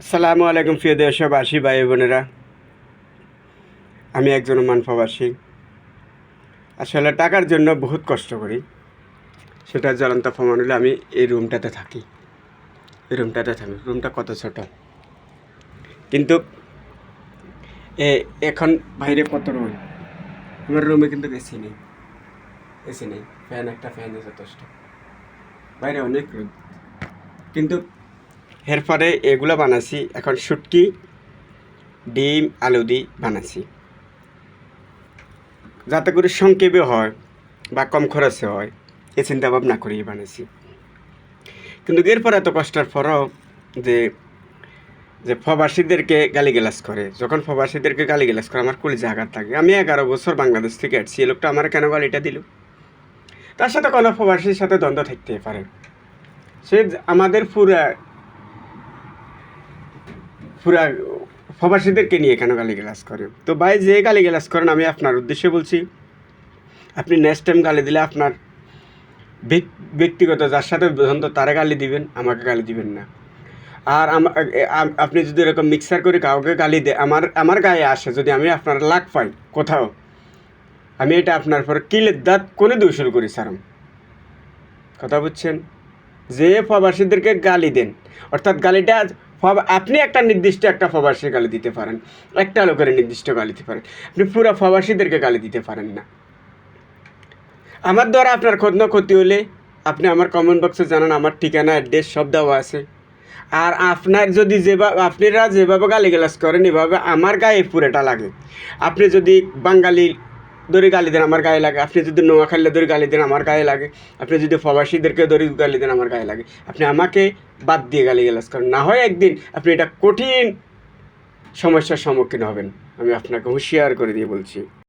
আসসালামু আলাইকুম প্রিয় দেশবাসী ভাই বোনেরা। আমি একজন ওমান প্রবাসী। আসলে টাকার জন্য বহুত কষ্ট করি, সেটা জ্বলন্ত প্রমাণ হলে আমি এই রুমটাতে থাকি। রুমটা কত ছোট, কিন্তু এখন বাইরে কত রুম। আমার রুমে কিন্তু এসি নেই, ফ্যানে যথেষ্ট। বাইরে অনেক রুম, কিন্তু এরপরে এগুলো বানাচ্ছি। এখন শুটকি, ডিম, আলু দিয়ে বানাচ্ছি, যাতে করে সংক্ষেপে হয় বা কম খরচে হয়, এ চিন্তা ভাবনা করেই বানিয়েছি। কিন্তু এরপর এত কষ্টের পরও যে যে প্রবাসীদেরকে গালিগালাজ করে, যখন প্রবাসীদেরকে গালিগালাজ করে আমার কলিজা আঘাত থাকে। আমি 11 বছর বাংলাদেশ থেকে আসছি, এই লোকটা আমার কেন গালিটা দিল? তার সাথে কোনো প্রবাসীর সাথে দ্বন্দ্ব থাকতে পারে, সে আমাদের পুরা প্রবাসীদেরকে নিয়ে কেন গালিগালাজ করে? তো ভাই, যে গালিগালাজ করেন, আমি আপনার উদ্দেশ্যে বলছি, আপনি নেক্সট টাইম গালি দিলে আপনার ব্যক্তিগত যার সাথে দ্বন্দ্ব তারা গালি দিবেন, আমাকে গালি দিবেন না। আর আপনি যদি এরকম মিক্সার করে কাউকে গালি দেয়, আমার গায়ে আসে, যদি আমি আপনার লাগ পাই কোথাও, আমি এটা আপনার পর কিলের দাঁত কোনে দিয়ে শুরু করি সারাম। কথা বুঝছেন? যে প্রবাসীদেরকে গালি দেন, অর্থাৎ গালিটা আপনি একটা নির্দিষ্ট একটা প্রবাসীর গালি দিতে পারেন, একটা লোকের নির্দিষ্ট গালি দিতে পারেন, আপনি পুরো প্রবাসীদেরকে গালি দিতে পারেন না। আমার দ্বারা আপনার ক্ষতি হলে আপনি আমার কমেন্ট বক্সে জানান, আমার ঠিকানা অ্যাড্রেস সব দেওয়া আছে। আর আপনার যদি আপনারা যেভাবে গালিগালাজ করেন, এভাবে আমার গায়ে পুরোটা লাগে। আপনি যদি বাঙালি ধরে গালি দেন, আমার গায়ে লাগে। আপনি যদি নোয়াখালী ধরে গালি দেন, আমার গায়ে লাগে। আপনি যদি প্রবাসীদেরকে ধরে গালি দেন, আমার গায়ে লাগে। আপনি আমাকে বাদ দিয়ে গালিগালাজ করেন, না হয় একদিন আপনি এটা কঠিন সমস্যার সম্মুখীন হবেন। আমি আপনাকে হুঁশিয়ার করে দিয়ে বলছি।